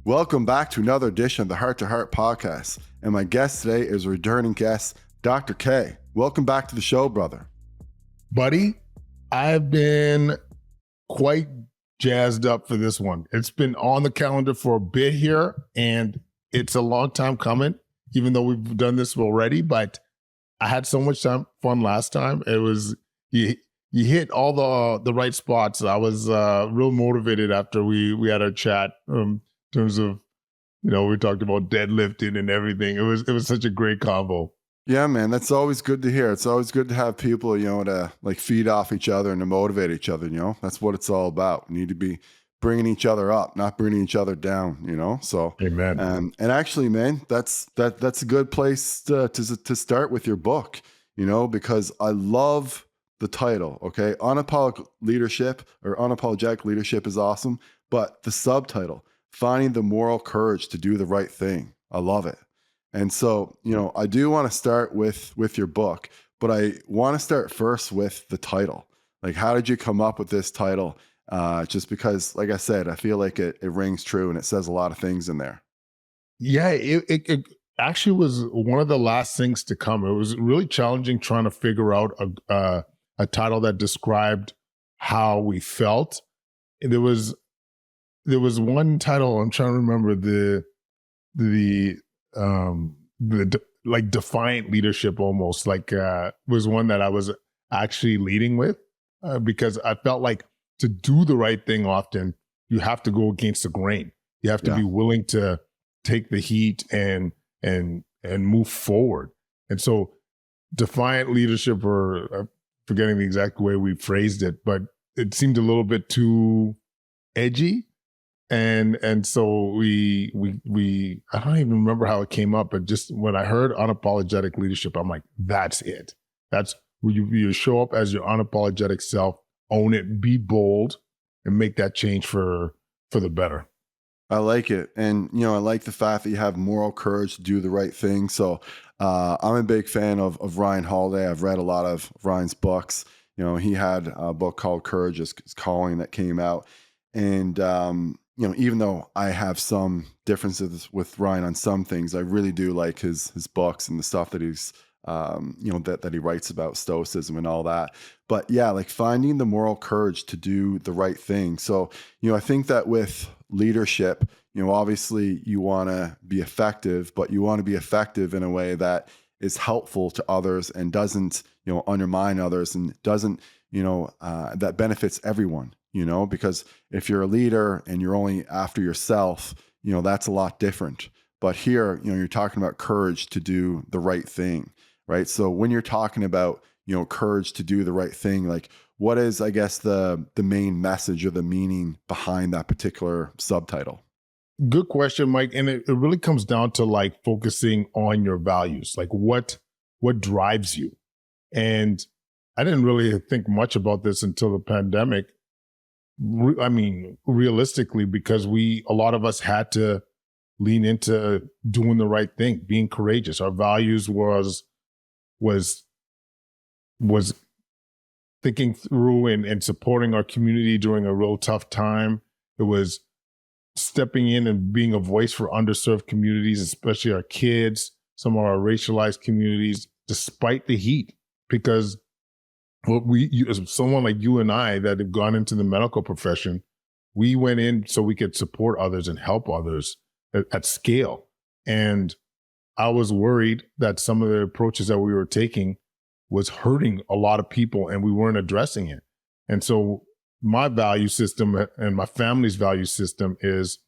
Welcome back to another edition of the Hart2Heart Podcast. And my guest today is returning guest, Dr. K. Welcome back to the show, brother. Buddy, I've been quite jazzed up for this one. It's been on the calendar for a bit here, and it's a long time coming, even though we've done this already, but I had so much fun last time. It was, you hit all the right spots. I was real motivated after we had our chat in terms of, we talked about deadlifting and everything. It was such a great combo. Yeah, man, that's always good to hear. It's always good to have people, to like feed off each other and to motivate each other, That's what it's all about. We need to be bringing each other up, not bringing each other down, So, amen. And actually, man, that's a good place to start with your book, because I love the title, okay? Unapologetic Leadership or Unapologetic Leadership is awesome, but the subtitle, Finding the Moral Courage to Do the Right Thing. I love it. And so, I do want to start with your book, but I want to start first with the title. Like, how did you come up with this title? Just because, like I said, I feel like it rings true and it says a lot of things in there. Yeah, it actually was one of the last things to come. It was really challenging trying to figure out a title that described how we felt. And there was one title, I'm trying to remember like defiant leadership, almost like was one that I was actually leading with because I felt like to do the right thing often you have to go against the grain. You have to be willing to take the heat and move forward. And so defiant leadership, or forgetting the exact way we phrased it, but it seemed a little bit too edgy. And so we I don't even remember how it came up, but just when I heard unapologetic leadership, I'm like, that's it. That's where you show up as your unapologetic self, own it, be bold, and make that change for the better. I like it. And, I like the fact that you have moral courage to do the right thing. So I'm a big fan of Ryan Holiday. I've read a lot of Ryan's books. He had a book called Courage is Calling that came out. And, even though I have some differences with Ryan on some things, I really do like his books and the stuff that he's, that he writes about stoicism and all that. But yeah, like finding the moral courage to do the right thing. So, I think that with leadership, obviously you want to be effective, but you want to be effective in a way that is helpful to others and doesn't, undermine others and doesn't, that benefits everyone. Because if you're a leader and you're only after yourself, that's a lot different. But here, you're talking about courage to do the right thing, right? So when you're talking about, courage to do the right thing, like what is, I guess, the main message or the meaning behind that particular subtitle? Good question, Mike. And it really comes down to like focusing on your values, like what drives you. And I didn't really think much about this until the pandemic. I mean, realistically, because a lot of us had to lean into doing the right thing, being courageous. Our values was thinking through and supporting our community during a real tough time. It was stepping in and being a voice for underserved communities, especially our kids, some of our racialized communities, despite the heat, because someone like you and I that have gone into the medical profession, we went in so we could support others and help others at scale. And I was worried that some of the approaches that we were taking was hurting a lot of people and we weren't addressing it. And so my value system and my family's value system is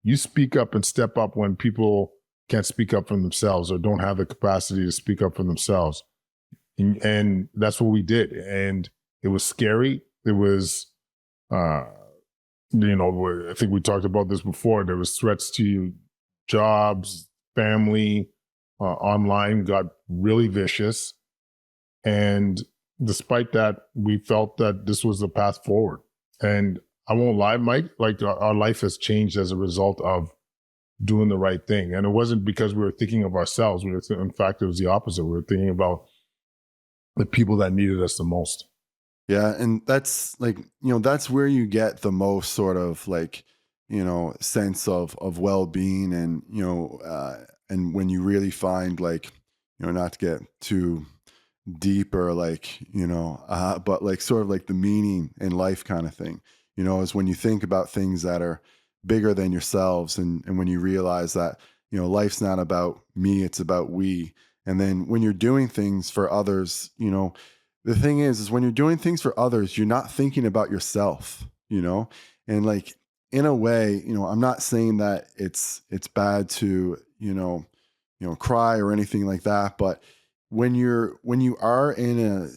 you speak up and step up when people can't speak up for themselves or don't have the capacity to speak up for themselves. And that's what we did. And it was scary. It was, I think we talked about this before. There was threats to jobs, family, online got really vicious. And despite that, we felt that this was the path forward. And I won't lie, Mike, like our life has changed as a result of doing the right thing. And it wasn't because we were thinking of ourselves. In fact, it was the opposite. We were thinking about the people that needed us the most. Yeah. And that's like, that's where you get the most sort of like sense of well-being, and, and when you really find, like, not to get too deep, or like, but like sort of like the meaning in life kind of thing, is when you think about things that are bigger than yourselves, and when you realize that, life's not about me, it's about we. And then when you're doing things for others, the thing is when you're doing things for others, you're not thinking about yourself, and like, in a way, I'm not saying that it's bad to, cry or anything like that, but when you are in a,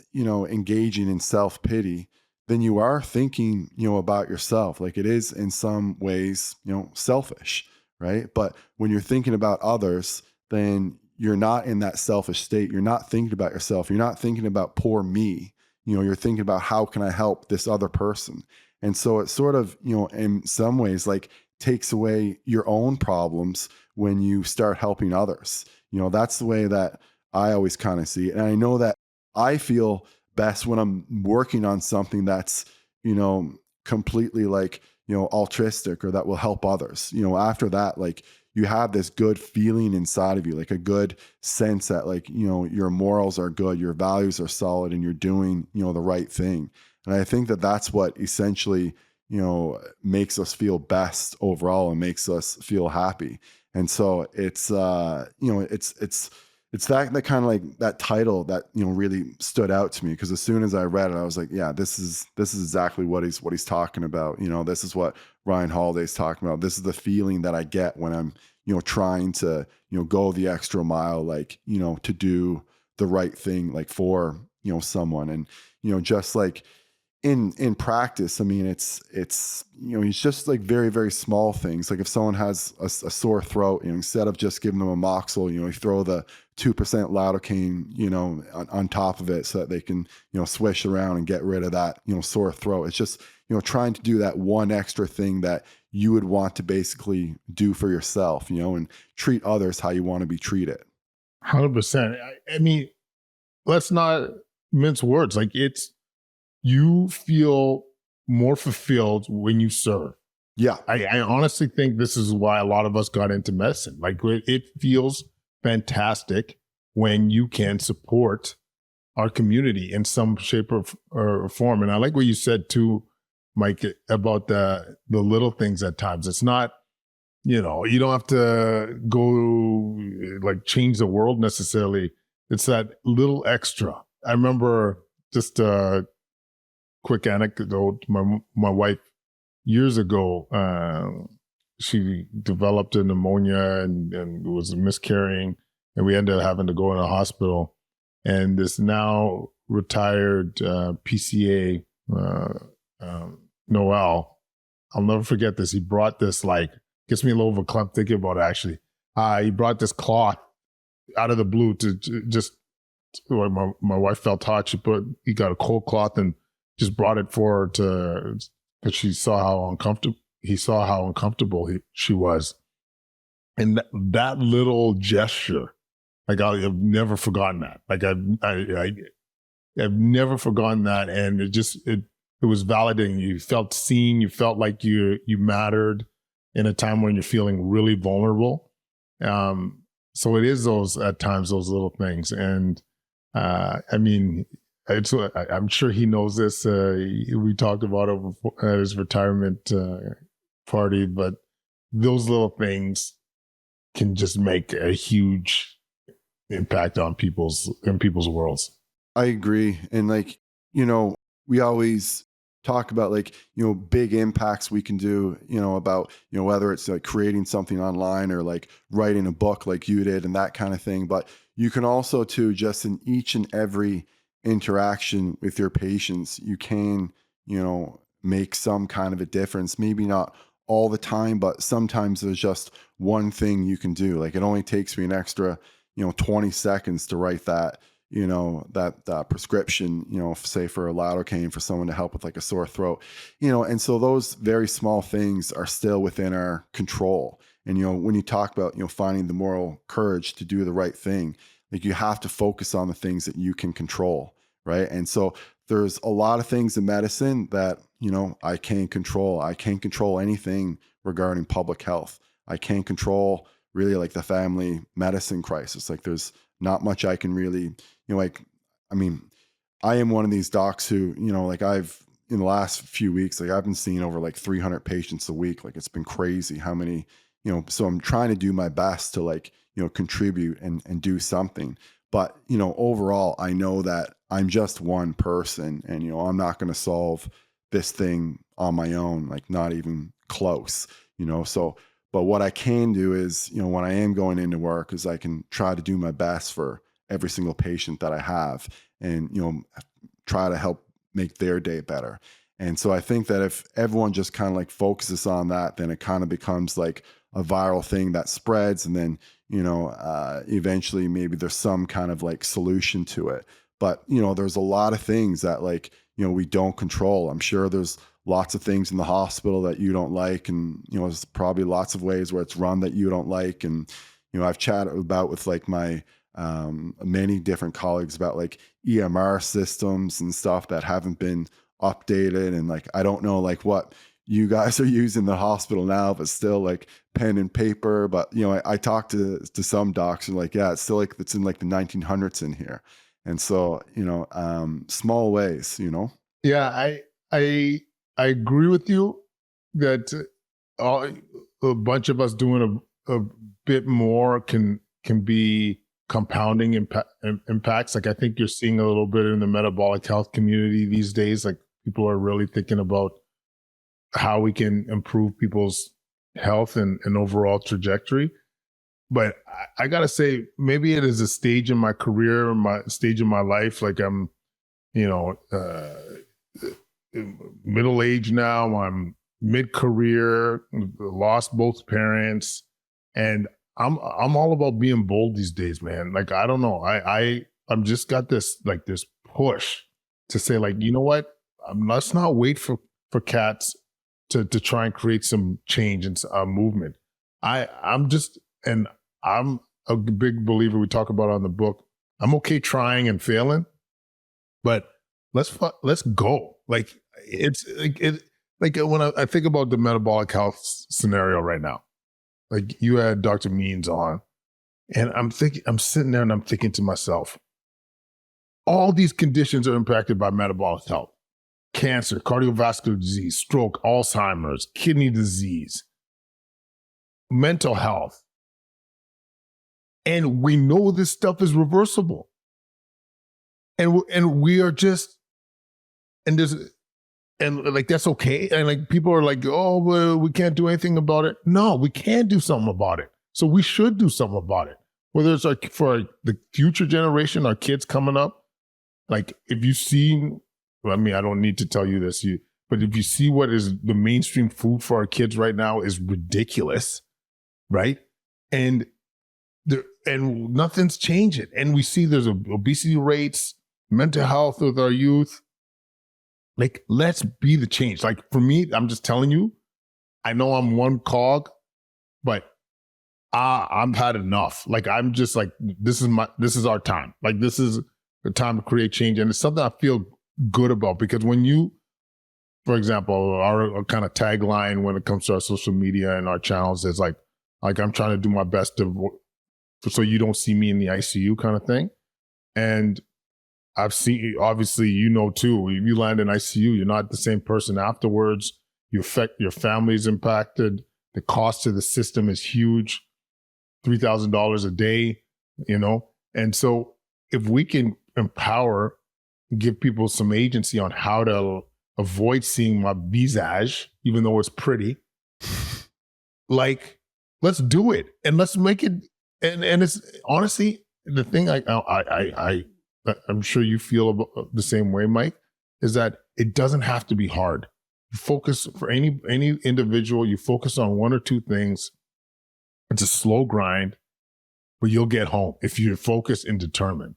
engaging in self-pity, then you are thinking, about yourself. Like, it is in some ways, selfish, right? But when you're thinking about others, then you're not in that selfish state. You're not thinking about yourself. You're not thinking about poor me. You're thinking about how can I help this other person. And so it sort of, in some ways, like, takes away your own problems when you start helping others. That's the way that I always kind of see it. And I know that I feel best when I'm working on something that's, completely like, altruistic, or that will help others. After that, like, you have this good feeling inside of you, like a good sense that, like, your morals are good, your values are solid, and you're doing, the right thing. And I think that that's what essentially, makes us feel best overall and makes us feel happy. And so it's, it's that kind of like that title that, really stood out to me, because as soon as I read it, I was like, yeah, this is exactly what he's talking about. This is what Ryan Holiday's talking about. This is the feeling that I get when I'm, trying to, go the extra mile, like, to do the right thing, like, for, someone. And, just like, in practice, I mean, it's it's just like very, very small things. Like, if someone has a sore throat, instead of just giving them a Moxil, you throw the 2% lidocaine, on top of it, so that they can, swish around and get rid of that, sore throat. It's just, trying to do that one extra thing that you would want to basically do for yourself, and treat others how you want to be treated. 100%. I mean, let's not mince words. Like, you feel more fulfilled when you serve. Yeah. I honestly think this is why a lot of us got into medicine. Like, it feels fantastic when you can support our community in some shape or form. And I like what you said too, Mike, about the little things at times. It's not, you don't have to go like change the world necessarily. It's that little extra. I remember, just a quick anecdote, my wife years ago, she developed a pneumonia and was miscarrying, and we ended up having to go in a hospital. And this now retired PCA, Noel, I'll never forget this. He brought this, like, gets me a little verklempt thinking about it, actually. He brought this cloth out of the blue to just, like, my wife felt hot. He got a cold cloth and just brought it for her because he saw how uncomfortable she was. And that little gesture, like, I've never forgotten that. Like, I've never forgotten that. And it was validating. You felt seen. You felt like you mattered in a time when you're feeling really vulnerable. So it is at times those little things. And I mean, I'm sure he knows this. We talked about it at his retirement party, but those little things can just make a huge impact on people's worlds. I agree. And, like, we always talk about, like, big impacts we can do, about, whether it's like creating something online or like writing a book like you did and that kind of thing. But you can also too, just in each and every interaction with your patients, you can, make some kind of a difference. Maybe not all the time, but sometimes there's just one thing you can do. Like, it only takes me an extra, 20 seconds to write that, that prescription, say for a lidocaine for someone to help with like a sore throat, and so those very small things are still within our control. And, when you talk about, finding the moral courage to do the right thing, like, you have to focus on the things that you can control. Right. And so there's a lot of things in medicine that, you know, I can't control. I can't control anything regarding public health. I can't control really like the family medicine crisis. Like there's not much I can really, you know, like, I mean, I am one of these docs who, you know, like in the last few weeks, like I've been seeing over like 300 patients a week. Like it's been crazy how many, you know, so I'm trying to do my best to like, you know, contribute and do something. But, you know, overall, I know that I'm just one person and, you know, I'm not going to solve this thing on my own, like not even close, you know? So, but what I can do is, you know, when I am going into work is I can try to do my best for every single patient that I have and, you know, try to help make their day better. And so I think that if everyone just kind of like focuses on that, then it kind of becomes like a viral thing that spreads. And then, you know, eventually maybe there's some kind of like solution to it. But, you know, there's a lot of things that like, you know, we don't control. I'm sure there's lots of things in the hospital that you don't like. And, you know, there's probably lots of ways where it's run that you don't like. And, you know, I've chatted about with like my many different colleagues about like EMR systems and stuff that haven't been updated. And like, I don't know like what you guys are using in the hospital now, but still like pen and paper. But, you know, I talked to some docs and like, yeah, it's still like, it's in like the 1900s in here. And so, you know, small ways, you know? Yeah, I agree with you that a bunch of us doing a bit more can be compounding impacts. Like I think you're seeing a little bit in the metabolic health community these days. Like people are really thinking about how we can improve people's health and overall trajectory. But I gotta say, maybe it is a stage in my career, my stage in my life. Like I'm, you know, middle age now. I'm mid-career, lost both parents, and I'm all about being bold these days, man. Like I don't know, I'm just got this like this push to say like, you know what, let's not wait for cats to try and create some change and movement. I'm a big believer. We talk about on the book. I'm okay trying and failing, but let's go. Like it's like when I think about the metabolic health scenario right now. Like you had Dr. Means on, and I'm sitting there and I'm thinking to myself, all these conditions are impacted by metabolic health: cancer, cardiovascular disease, stroke, Alzheimer's, kidney disease, mental health. And we know this stuff is reversible. And we are just, and like, that's okay. And like, people are like, oh, well, we can't do anything about it. No, we can do something about it. So we should do something about it. Whether it's like for the future generation, our kids coming up, like if you've seen, I mean, I don't need to tell you this, but if you see what is the mainstream food for our kids right now is ridiculous, right? And nothing's changing. And we see there's obesity rates, mental health with our youth. Like, let's be the change. Like for me, I'm just telling you, I know I'm one cog, but I've had enough. Like I'm just like, this is our time. Like this is the time to create change. And it's something I feel good about, because when you, for example, our kind of tagline when it comes to our social media and our channels is like I'm trying to do my best so you don't see me in the ICU kind of thing. And I've seen, obviously, you know, too, if you land in ICU, you're not the same person afterwards. Your family's impacted. The cost to the system is huge, $3,000 a day, you know? And so if we can empower, give people some agency on how to avoid seeing my visage, even though it's pretty, like, let's do it and let's make it. And it's honestly the thing I'm sure you feel about the same way, Mike, is that it doesn't have to be hard. You focus for any individual, you focus on one or two things. It's a slow grind, but you'll get home if you're focused and determined.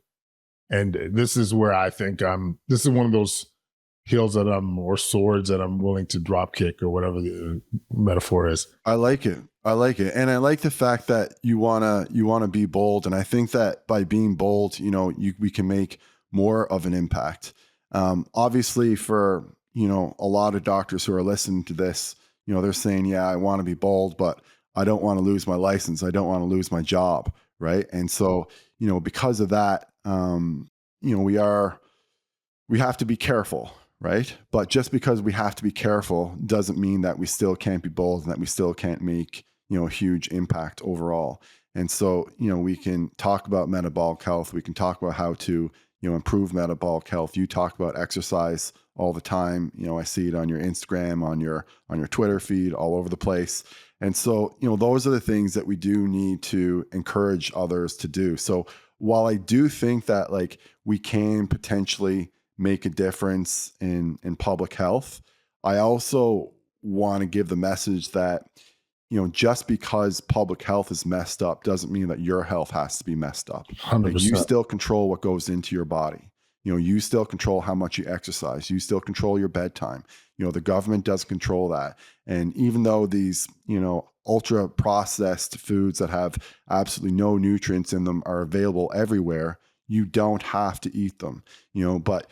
And this is where I think this is one of those hills or swords that I'm willing to drop kick, or whatever the metaphor is. I like it. And I like the fact that you want to be bold. And I think that by being bold, you know, we can make more of an impact. Obviously for, a lot of doctors who are listening to this, they're saying, yeah, I want to be bold, but I don't want to lose my license. I don't want to lose my job. Right. And so, because of that, we have to be careful. Right. But just because we have to be careful doesn't mean that we still can't be bold and that we still can't make, a huge impact overall. And so, we can talk about metabolic health. We can talk about how to, improve metabolic health. You talk about exercise all the time. I see it on your Instagram, on your Twitter feed, all over the place. And so, those are the things that we do need to encourage others to do. So while I do think that like we can potentially make a difference in public health, I also want to give the message that, just because public health is messed up doesn't mean that your health has to be messed up. 100%. Like, you still control what goes into your body. You still control how much you exercise. You still control your bedtime. The government doesn't control that. And even though these, ultra processed foods that have absolutely no nutrients in them are available everywhere, you don't have to eat them, but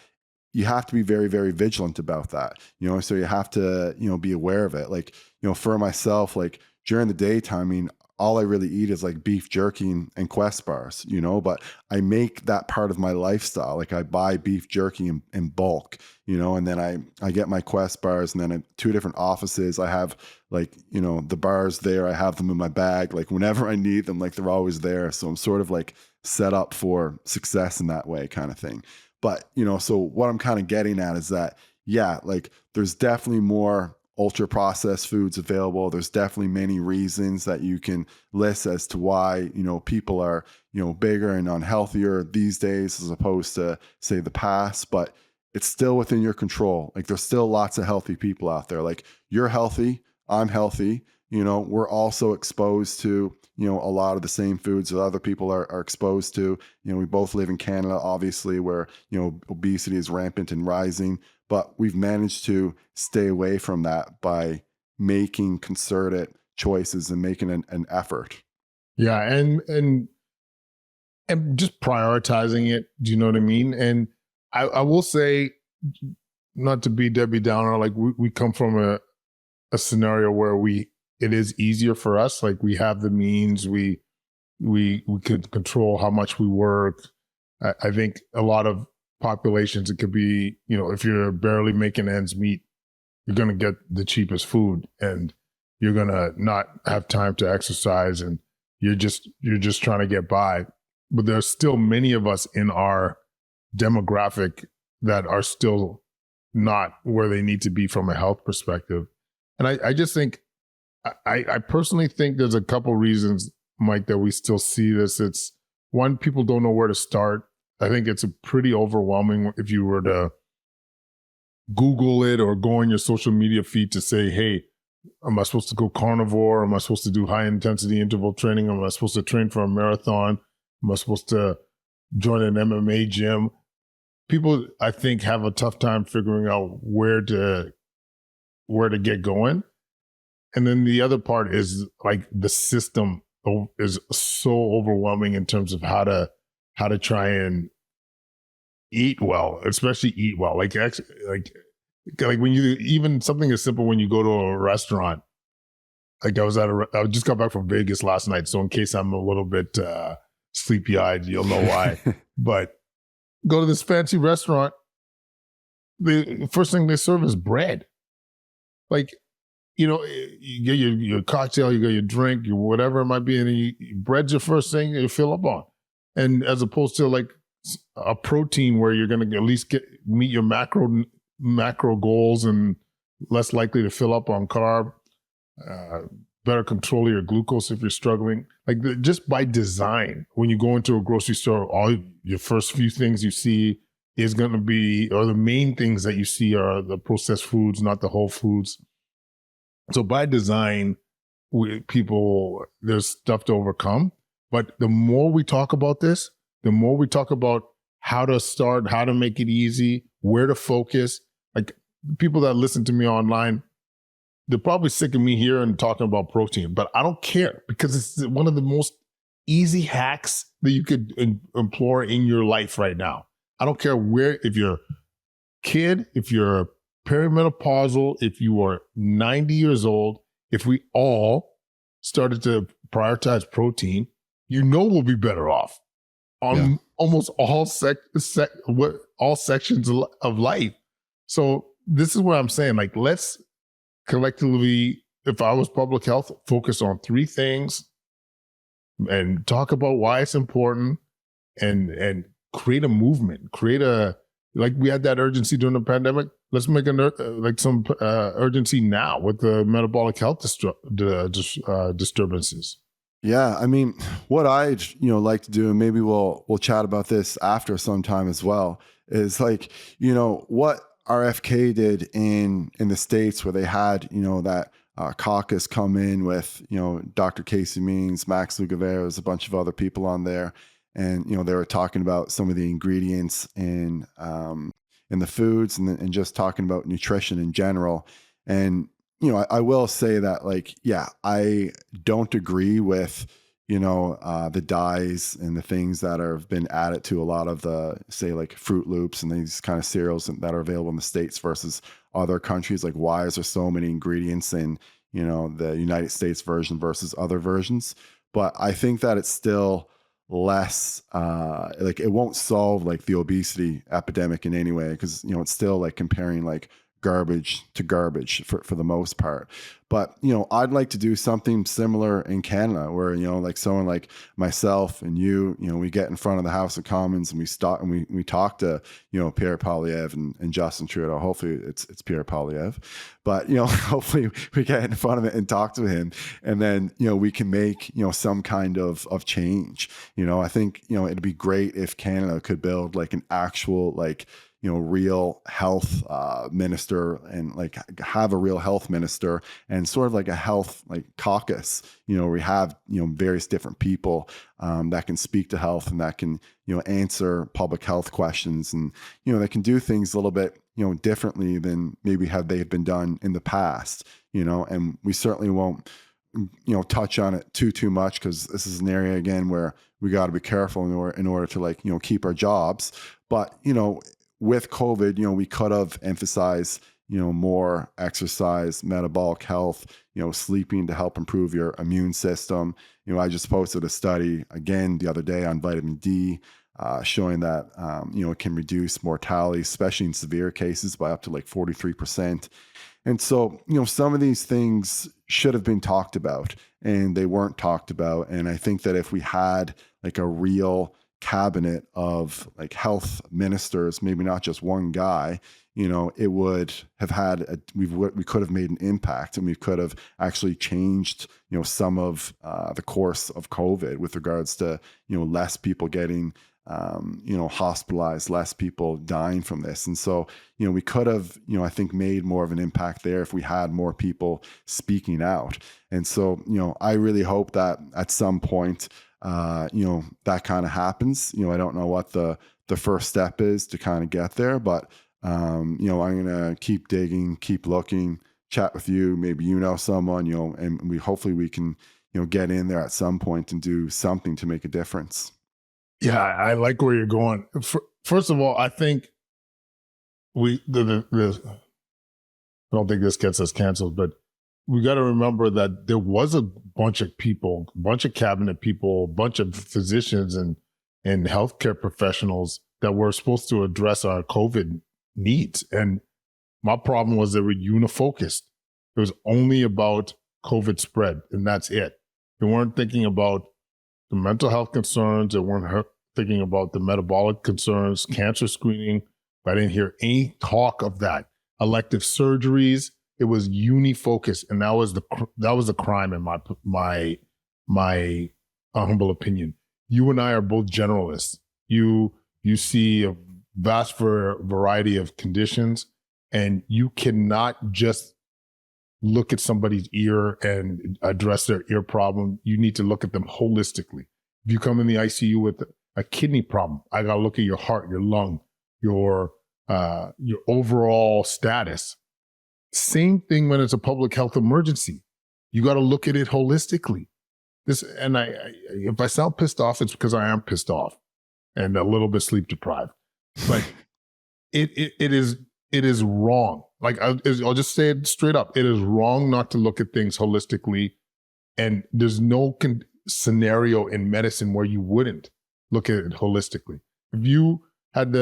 you have to be very, very vigilant about that, so you have to, be aware of it. Like, for myself, like during the daytime, I mean, all I really eat is like beef jerky and Quest bars, but I make that part of my lifestyle. Like, I buy beef jerky in bulk, and then I get my Quest bars, and then at 2 different offices, I have like, the bars there, I have them in my bag, like whenever I need them, like they're always there. So I'm sort of like set up for success in that way, kind of thing. But, so what I'm kind of getting at is that, yeah, like there's definitely more ultra processed foods available. There's definitely many reasons that you can list as to why, people are, bigger and unhealthier these days as opposed to, say, the past, but it's still within your control. Like, there's still lots of healthy people out there. Like, you're healthy, I'm healthy, we're also exposed to, a lot of the same foods that other people are exposed to. We both live in Canada, obviously, where, obesity is rampant and rising, but we've managed to stay away from that by making concerted choices and making an effort. Yeah. And just prioritizing it. Do you know what I mean? And I will say, not to be Debbie Downer, like we come from a scenario where it is easier for us. Like, we have the means, we could control how much we work. I think a lot of populations, it could be, if you're barely making ends meet, you're going to get the cheapest food, and you're going to not have time to exercise, and you're just trying to get by. But there's still many of us in our demographic that are still not where they need to be from a health perspective. And I just think, I personally think there's a couple reasons, Mike, that we still see this. It's one, people don't know where to start. I think it's a pretty overwhelming if you were to Google it or go on your social media feed to say, hey, am I supposed to go carnivore? Am I supposed to do high intensity interval training? Am I supposed to train for a marathon? Am I supposed to join an MMA gym? People, I think, have a tough time figuring out where to get going. And then the other part is like the system is so overwhelming in terms of how to try and eat well, especially eat well. Like when you, even something as simple when you go to a restaurant. Like, I just got back from Vegas last night, so in case I'm a little bit sleepy-eyed, you'll know why. But go to this fancy restaurant, the first thing they serve is bread. Like, you get your cocktail, you get your drink, your whatever it might be, and bread's your first thing you fill up on. And as opposed to like a protein where you're going to at least meet your macro goals and less likely to fill up on carb, better control your glucose if you're struggling. Like, just by design, when you go into a grocery store, all your first few things you see is going to be, or the main things that you see are the processed foods, not the whole foods. So by design, there's stuff to overcome. But the more we talk about this, the more we talk about how to start, how to make it easy, where to focus. Like, people that listen to me online, they're probably sick of me here and talking about protein, but I don't care, because it's one of the most easy hacks that you could employ in your life right now. I don't care if you're kid, if you're perimenopausal, if you are 90 years old, if we all started to prioritize protein, we'll be better off on almost all all sections of life. So this is what I'm saying. Like, let's collectively, if I was public health, focus on 3 things and talk about why it's important, and create a movement, like we had that urgency during the pandemic. Let's make some urgency now with the metabolic health disturbances. Yeah, I mean, what I'd like to do, and maybe we'll chat about this after some time as well, is like, what RFK did in the States, where they had that caucus come in with Dr. Casey Means, Max Lugaveras, a bunch of other people on there. And, they were talking about some of the ingredients in the foods, and just talking about nutrition in general. And, I will say that, like, yeah, I don't agree with, the dyes and the things that have been added to a lot of the, say, like Fruit Loops and these kind of cereals that are available in the States versus other countries. Like, why is there so many ingredients in, the United States version versus other versions? But I think that it's still less like, it won't solve like the obesity epidemic in any way, because it's still like comparing like garbage to garbage for the most part. But I'd like to do something similar in Canada, where like someone like myself and we get in front of the House of Commons and we talk to Pierre Poilievre and Justin Trudeau. Hopefully it's Pierre Poilievre, but hopefully we get in front of it and talk to him, and then we can make some kind of change. I think it'd be great if Canada could build like an actual like real health minister, and like have a real health minister, and sort of like a health like caucus, where we have various different people that can speak to health, and that can answer public health questions, and they can do things a little bit differently than maybe they've been done in the past. And we certainly won't touch on it too much, because this is an area again where we got to be careful in order to like keep our jobs. But with COVID, we could have emphasized, more exercise, metabolic health, sleeping to help improve your immune system. I just posted a study again the other day on vitamin D, showing that, it can reduce mortality, especially in severe cases, by up to like 43%. And so, some of these things should have been talked about, and they weren't talked about. And I think that if we had like a real cabinet of like health ministers, maybe not just one guy, it would have had we could have made an impact, and we could have actually changed some of the course of COVID with regards to less people getting hospitalized, less people dying from this. And so we could have I think made more of an impact there if we had more people speaking out. And so I really hope that at some point that kind of happens. I don't know what the first step is to kind of get there, but I'm going to keep digging, keep looking, chat with you. Maybe someone, and hopefully we can, get in there at some point and do something to make a difference. Yeah, I like where you're going. First of all, I think I don't think this gets us canceled, but we got to remember that there was a bunch of people, a bunch of cabinet people, a bunch of physicians and healthcare professionals that were supposed to address our COVID needs. And my problem was they were unifocused. It was only about COVID spread, and that's it. They weren't thinking about the mental health concerns. They weren't thinking about the metabolic concerns, cancer screening. I didn't hear any talk of that. Elective surgeries. It was uni-focused, and that was the crime in my humble opinion. You and I are both generalists. You see a vast variety of conditions, and you cannot just look at somebody's ear and address their ear problem. You need to look at them holistically. If you come in the ICU with a kidney problem, I got to look at your heart, your lung, your overall status. Same thing when it's a public health emergency. You got to look at it holistically. If I sound pissed off, it's because I am pissed off and a little bit sleep deprived. But it is it is wrong. Like I'll just say it straight up. It is wrong not to look at things holistically. And there's no scenario in medicine where you wouldn't look at it holistically. If you had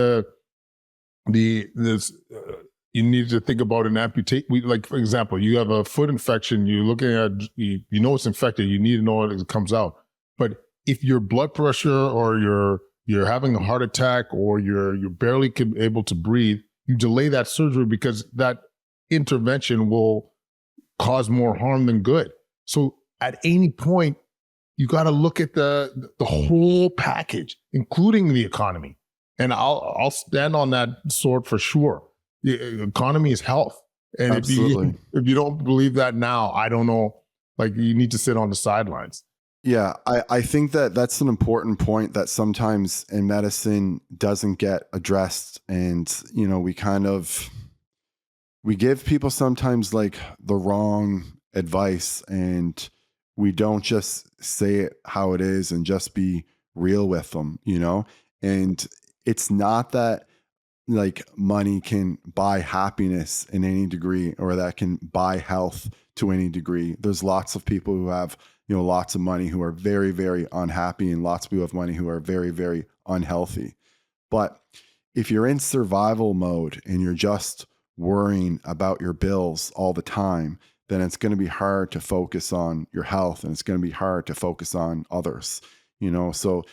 you need to think about an amputation. Like, for example, you have a foot infection, you're looking at, you know it's infected, you need to know it comes out. But if your blood pressure or you're having a heart attack or you're barely able to breathe, you delay that surgery because that intervention will cause more harm than good. So at any point, you got to look at the whole package, including the economy. And I'll stand on that sword for sure. The economy is health. And if you don't believe that now, I don't know, like you need to sit on the sidelines. Yeah, I think that's an important point that sometimes in medicine doesn't get addressed. And, you know, we give people sometimes like the wrong advice, and we don't just say it how it is and just be real with them, you know? And it's not that like money can buy happiness in any degree, or that can buy health to any degree. There's lots of people who have, you know, lots of money who are very, very unhappy, and lots of people have money who are very, very unhealthy. But if you're in survival mode and you're just worrying about your bills all the time, then it's going to be hard to focus on your health, and it's going to be hard to focus on others, you know? So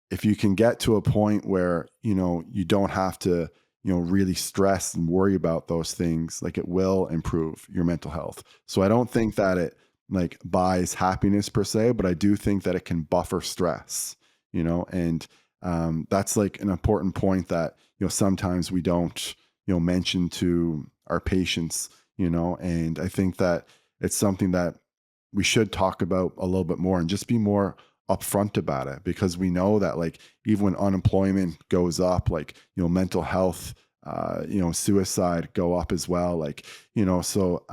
if you can get to a point where, you know, you don't have to, you know, really stress and worry about those things, like it will improve your mental health. So I don't think that it like buys happiness per se, but I do think that it can buffer stress, you know, and that's like an important point that, you know, sometimes we don't, you know, mention to our patients, you know, and I think that it's something that we should talk about a little bit more and just be more upfront about it, because we know that like even when unemployment goes up, like, you know, mental health, you know, suicide go up as well. Like, you know, so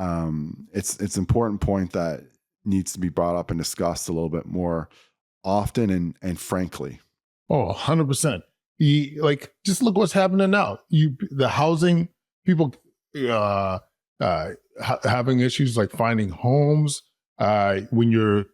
it's an important point that needs to be brought up and discussed a little bit more often and frankly. Oh, 100%. Like, just look what's happening now. The housing, people having issues like finding homes. When you're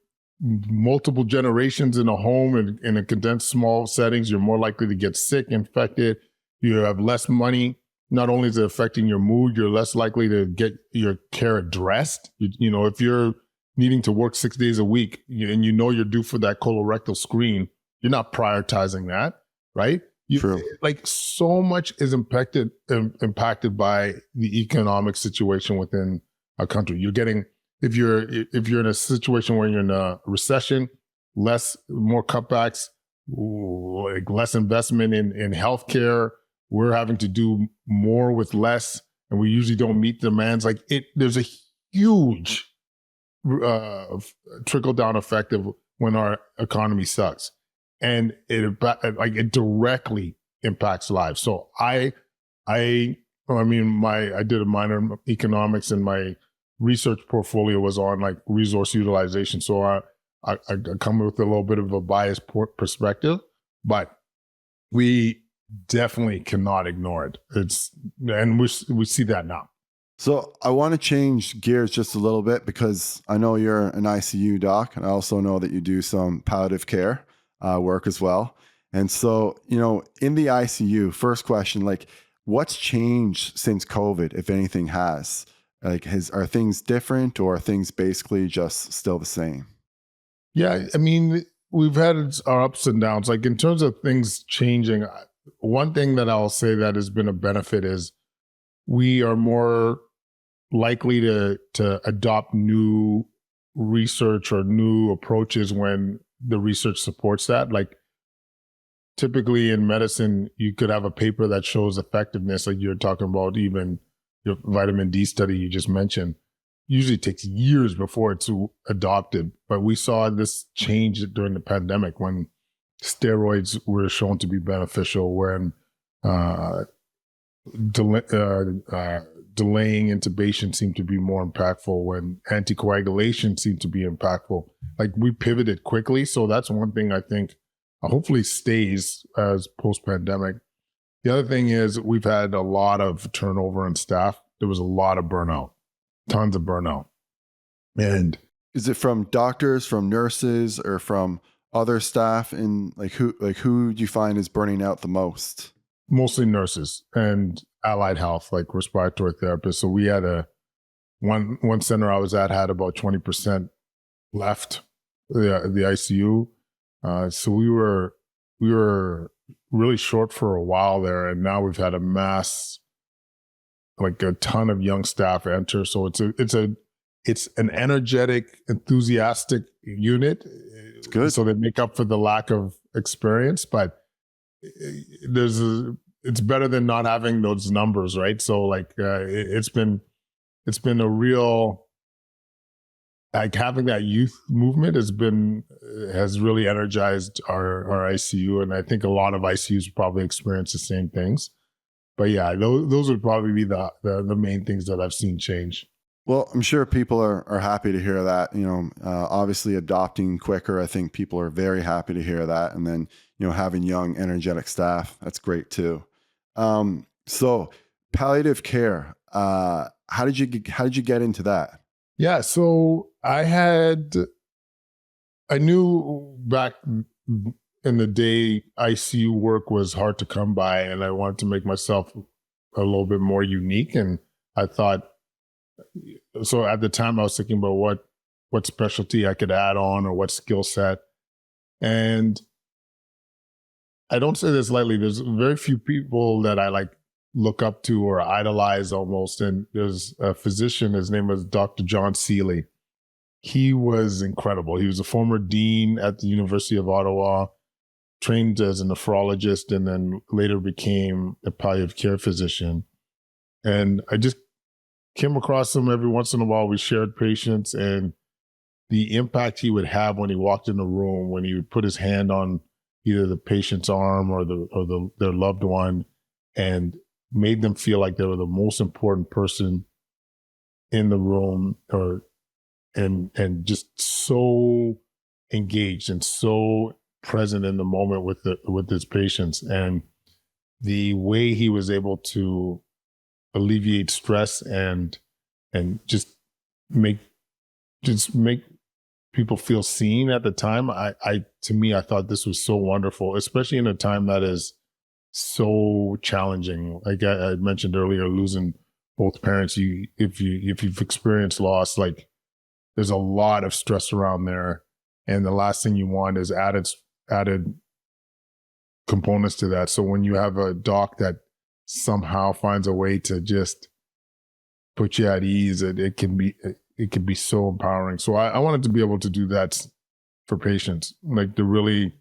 multiple generations in a home in a condensed small settings, you're more likely to get sick, infected. You have less money. Not only is it affecting your mood, you're less likely to get your care addressed. You know, if you're needing to work 6 days a week and you know you're due for that colorectal screen, you're not prioritizing that, right? True. Like, so much is impacted by the economic situation within a country. You're getting, if you're in a situation where you're in a recession, more cutbacks, like less investment in healthcare. We're having to do more with less, and we usually don't meet demands. Like there's a huge trickle down effect of when our economy sucks, and it directly impacts lives. So I did a minor in economics, and my research portfolio was on like resource utilization. So I come with a little bit of a biased perspective, but we definitely cannot ignore it. And we see that now. So I want to change gears just a little bit, because I know you're an ICU doc, and I also know that you do some palliative care work as well. And so, you know, in the ICU, first question, like, what's changed since COVID, if anything has? Like, are things different, or are things basically just still the same? Yeah, I mean, we've had our ups and downs. Like, in terms of things changing, one thing that I'll say that has been a benefit is we are more likely to adopt new research or new approaches when the research supports that. Like, typically in medicine, you could have a paper that shows effectiveness, like you're talking about, even your vitamin D study you just mentioned. Usually takes years before it's adopted. But we saw this change during the pandemic when steroids were shown to be beneficial, when delaying intubation seemed to be more impactful, when anticoagulation seemed to be impactful. Like, we pivoted quickly. So that's one thing I think hopefully stays as post-pandemic. The other thing is we've had a lot of turnover in staff. There was a lot of burnout, tons of burnout. And is it from doctors, from nurses, or from other staff? And who do you find is burning out the most? mostly nurses and allied health, like respiratory therapists. So we had one center I was at had about 20% left the ICU. So we were really short for a while there, and now we've had a ton of young staff enter. So it's an energetic, enthusiastic unit. It's good. So they make up for the lack of experience, but it's better than not having those numbers, right? So it's been a real, like, having that youth movement has really energized our ICU, and I think a lot of ICUs probably experience the same things. But yeah, those would probably be the main things that I've seen change. Well, I'm sure people are happy to hear that. Obviously adopting quicker. I think people are very happy to hear that, and then having young, energetic staff, that's great too. So palliative care. How did you get into that? Yeah, so I knew back in the day ICU work was hard to come by, and I wanted to make myself a little bit more unique. And I thought, so at the time I was thinking about what specialty I could add on or what skill set. And I don't say this lightly. There's very few people that I look up to or idolize almost. And there's a physician, his name was Dr. John Seeley. He was incredible. He was a former dean at the University of Ottawa, trained as a nephrologist, and then later became a palliative care physician. And I just came across him every once in a while. We shared patients, and the impact he would have when he walked in the room, when he would put his hand on either the patient's arm or their loved one, and made them feel like they were the most important person in the room, and just so engaged and so present in the moment with his patients. And the way he was able to alleviate stress and just make people feel seen at the time, to me, I thought this was so wonderful, especially in a time that is so challenging. Like I mentioned earlier, losing both parents. If you've experienced loss, there's a lot of stress around there, and the last thing you want is added components to that. So when you have a doc that somehow finds a way to just put you at ease, it can be so empowering. So I wanted to be able to do that for patients, to really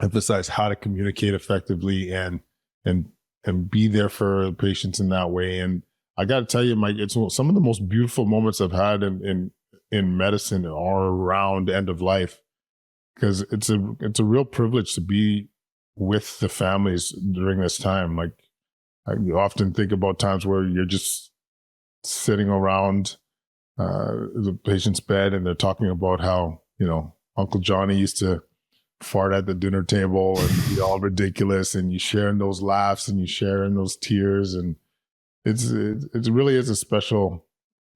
emphasize how to communicate effectively and be there for patients in that way. And I got to tell you, Mike, it's some of the most beautiful moments I've had in medicine are around end of life, because it's a real privilege to be with the families during this time. I often think about times where you're just sitting around the patient's bed, and they're talking about how, Uncle Johnny used to fart at the dinner table and be all ridiculous, and you share in those laughs and you share in those tears, and it really is a special,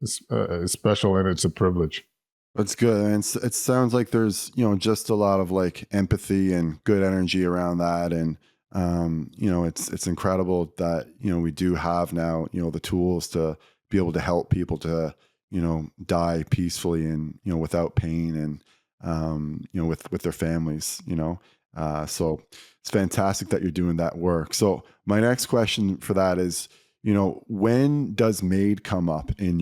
and it's a privilege. That's good. And it sounds like there's, just a lot of empathy and good energy around that. And, it's incredible that, we do have now, the tools to be able to help people to, die peacefully and, without pain and, with their families, so it's fantastic that you're doing that work. So my next question for that is, when does MAID come up in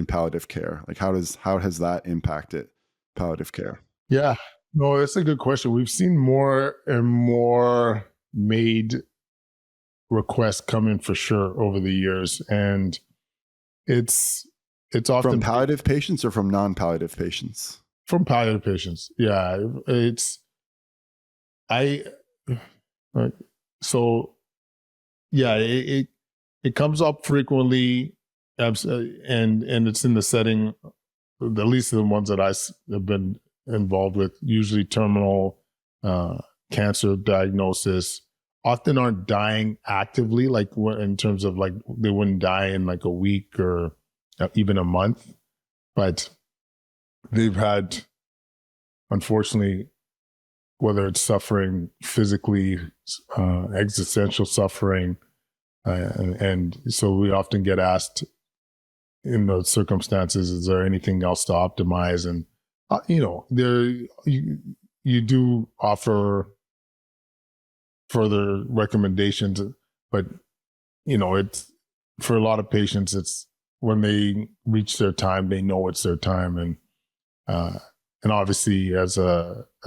palliative care? How has that impacted palliative care? Yeah, no, that's a good question. We've seen more and more MAID requests come in for sure over the years, and it's often from palliative patients or from non-palliative patients? From palliative patients. Yeah, it comes up frequently, and it's in the setting, at least the ones that I have been involved with, usually terminal cancer diagnosis, often aren't dying actively, like in terms of like they wouldn't die in like a week or even a month, but they've had, unfortunately, whether it's suffering physically, existential suffering, and so we often get asked in those circumstances, is there anything else to optimize? And you do offer further recommendations, but it's for a lot of patients, it's when they reach their time, they know it's their time, and obviously as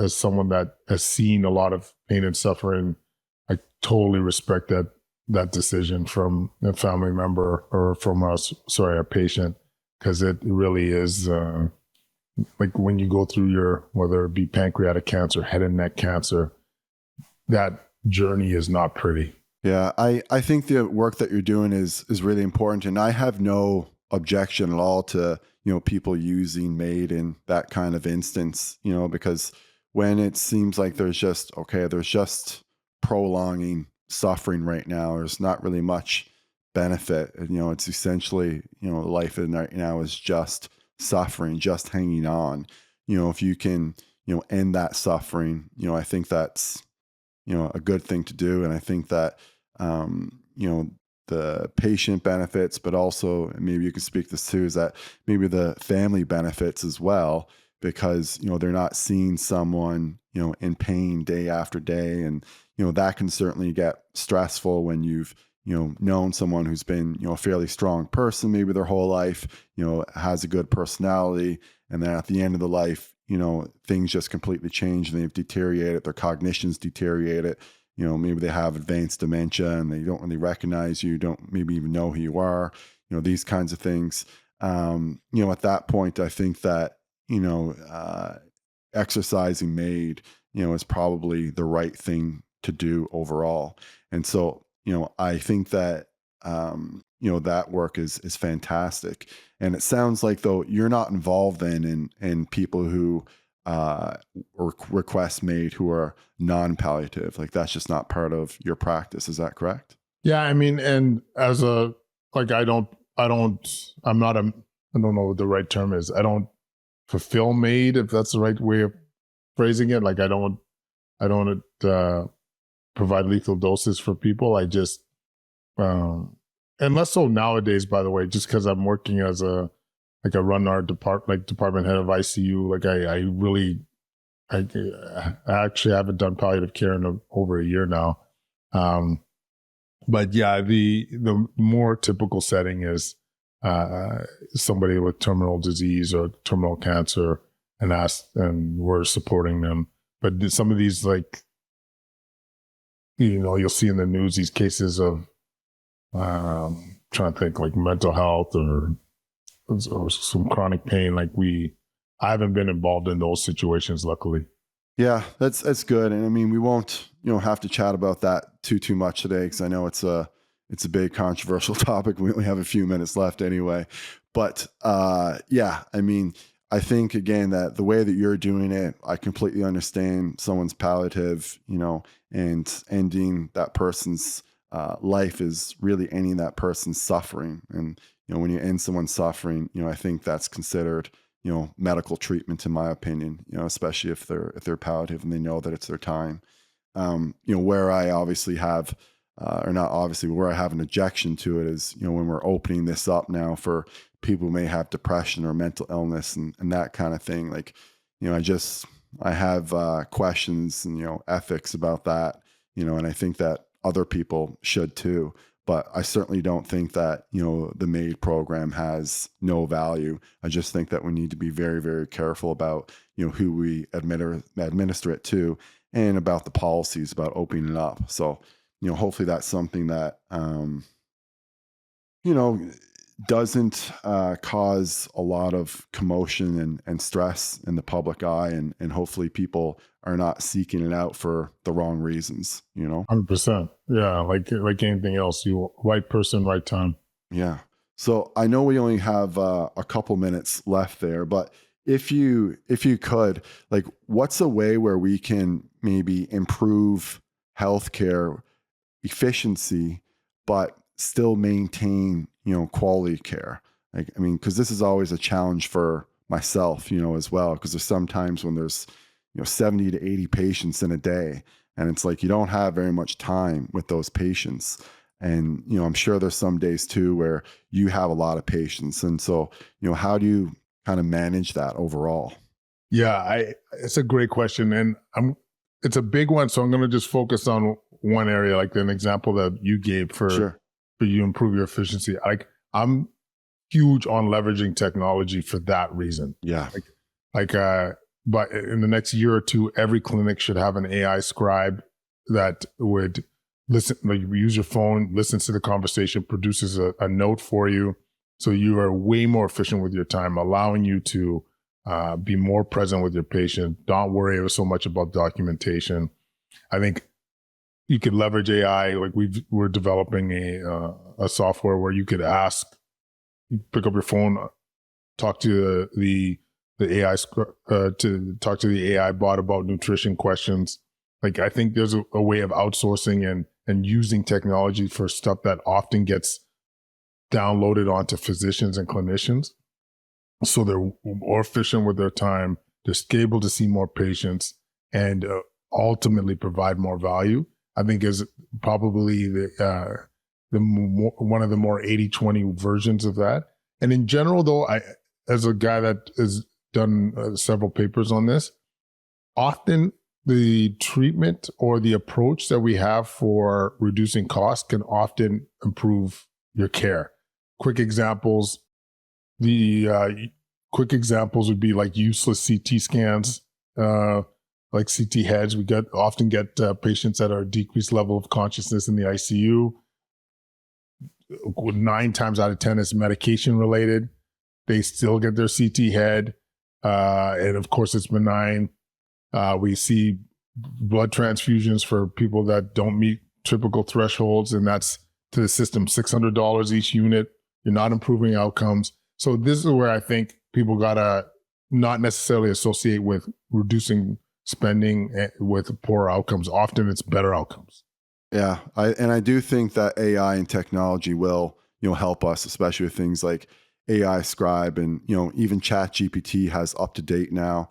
someone that has seen a lot of pain and suffering, I totally respect that decision from a family member or from a patient, because it really is like when you go through whether it be pancreatic cancer, head and neck cancer, that journey is not pretty. Yeah, I think the work that you're doing is really important, and I have no objection at all to people using MAID in that kind of instance, because when it seems like there's just prolonging suffering right now, there's not really much benefit. It's essentially life right now is just suffering, just hanging on. If you can end that suffering, I think that's a good thing to do. And I think that, the patient benefits, but also, and maybe you can speak this too, is that maybe the family benefits as well, because, they're not seeing someone, in pain day after day. And, that can certainly get stressful when you've, known someone who's been, a fairly strong person, maybe their whole life, has a good personality. And then at the end of the life, things just completely change and they've deteriorated, their cognition's deteriorated. Maybe they have advanced dementia and they don't really recognize you, don't maybe even know who you are, these kinds of things. At that point, I think that, exercising MAID, is probably the right thing to do overall. And so, I think that, that work is fantastic. And it sounds like, though, you're not involved then in people who requests MAID who are non-palliative. Like that's just not part of your practice. Is that correct? Yeah, I mean, and as I don't know what the right term is. I don't fulfill MAID, if that's the right way of phrasing it. Like I don't provide lethal doses for people. I just, and less so nowadays, by the way, just because I'm working as I run our department head of ICU. Like I actually haven't done palliative care in over a year now. But yeah, the more typical setting is somebody with terminal disease or terminal cancer, and we're supporting them. But some of these, like, you'll see in the news these cases of trying to think, like mental health or some chronic pain. I haven't been involved in those situations, luckily. Yeah, that's good. And I mean, we won't, have to chat about that too much today, because I know it's a big controversial topic. We only have a few minutes left anyway. But yeah, I mean, I think again that the way that you're doing it, I completely understand someone's palliative, and ending that person's life is really ending that person's suffering. And when you end someone's suffering, I think that's considered medical treatment, in my opinion, especially if they're palliative and they know that it's their time. Where I obviously have, or not obviously, where I have an objection to it is, when we're opening this up now for people who may have depression or mental illness and that kind of thing. Like, I have questions and, ethics about that, and I think that other people should too. But I certainly don't think that, the MAID program has no value. I just think that we need to be very, very careful about, who we administer it to, and about the policies about opening it up. So, hopefully that's something that, doesn't cause a lot of commotion and stress in the public eye. And hopefully people are not seeking it out for the wrong reasons, 100%. Yeah. Like anything else, right person, right time. Yeah. So I know we only have a couple minutes left there, but if you could, like, what's a way where we can maybe improve healthcare efficiency, but still maintain, quality care. Like, I mean, because this is always a challenge for myself, as well, because there's some times when there's, 70 to 80 patients in a day, and it's like you don't have very much time with those patients. And, I'm sure there's some days too where you have a lot of patients. And so, how do you kind of manage that overall? Yeah, it's a great question. And it's a big one. So I'm going to just focus on one area, like an example that you gave for you to improve your efficiency. Like, I'm huge on leveraging technology for that reason. Yeah. But in the next year or two, every clinic should have an AI scribe that would listen, like, you use your phone, listens to the conversation, produces a note for you. So you are way more efficient with your time, allowing you to be more present with your patient. Don't worry so much about documentation. I think you could leverage AI. Like, we're developing a software where you could pick up your phone, talk to the AI to talk to the AI bot about nutrition questions. Like, I think there's a way of outsourcing and using technology for stuff that often gets downloaded onto physicians and clinicians. So they're more efficient with their time. They're able to see more patients and ultimately provide more value. I think is probably one of the more 80-20 versions of that. And in general, though, as a guy that has done several papers on this, often the treatment or the approach that we have for reducing costs can often improve your care. Quick examples would be like useless CT scans, like CT heads. We often get patients that are decreased level of consciousness in the ICU. 9 times out of 10 is medication related. They still get their CT head, and of course it's benign. We see blood transfusions for people that don't meet typical thresholds, and that's to the system $600 each unit. You're not improving outcomes. So this is where I think people gotta not necessarily associate with reducing spending with poor outcomes. Often it's better outcomes. Yeah, I do think that AI and technology will, help us, especially with things like AI Scribe, and even ChatGPT has up to date now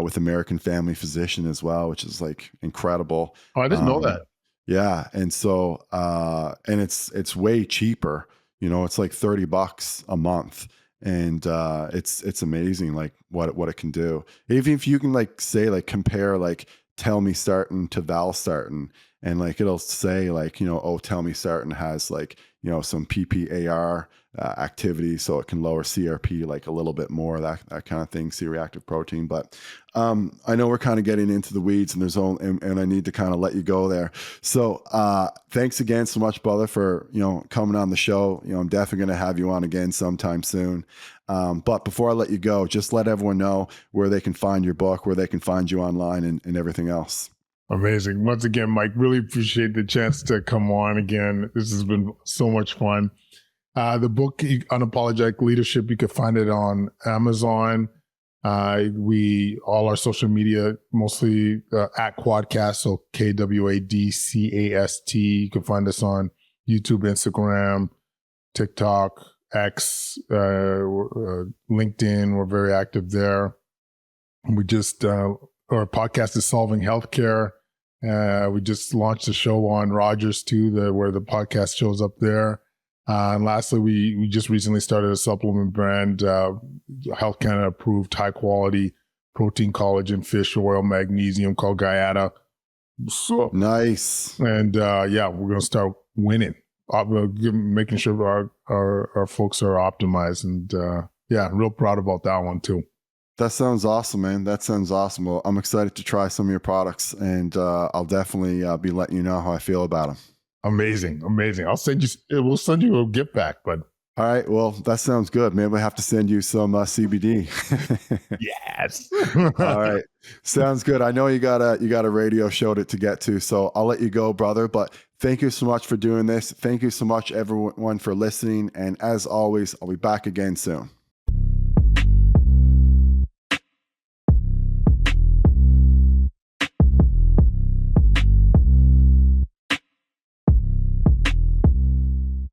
with American Family Physician as well, which is like incredible. Oh, I didn't know that. Yeah, and so and it's way cheaper. It's like $30 a month, and it's amazing, like what it can do. Even if you can compare telmisartan to valsartan, and it'll say telmisartan has some PPAR activity, so it can lower CRP a little bit more, that kind of thing, C-reactive protein. But I know we're kind of getting into the weeds, and I need to kind of let you go there. So thanks again so much, brother, for coming on the show. I'm definitely going to have you on again sometime soon. But before I let you go, just let everyone know where they can find your book, where they can find you online, and everything else. Amazing. Once again, Mike, really appreciate the chance to come on again. This has been so much fun. The book, Unapologetic Leadership, you can find it on Amazon. All our social media, mostly at Quadcast, so KWADCAST. You can find us on YouTube, Instagram, TikTok, X, LinkedIn. We're very active there. We just, our podcast is Solving Healthcare. We just launched a show on Rogers too, where the podcast shows up there. And lastly, we just recently started a supplement brand, Health Canada approved, high quality protein, collagen, fish oil, magnesium, called Gyata. So nice. And we're going to start winning, making sure our folks are optimized. And real proud about that one too. That sounds awesome, man. That sounds awesome. Well, I'm excited to try some of your products, and I'll definitely be letting you know how I feel about them. Amazing. We'll send you a gift back, bud. All right. Well, that sounds good. Maybe I have to send you some CBD. Yes. All right. Sounds good. I know you got a radio show to get to, so I'll let you go, brother. But thank you so much for doing this. Thank you so much, everyone, for listening. And as always, I'll be back again soon.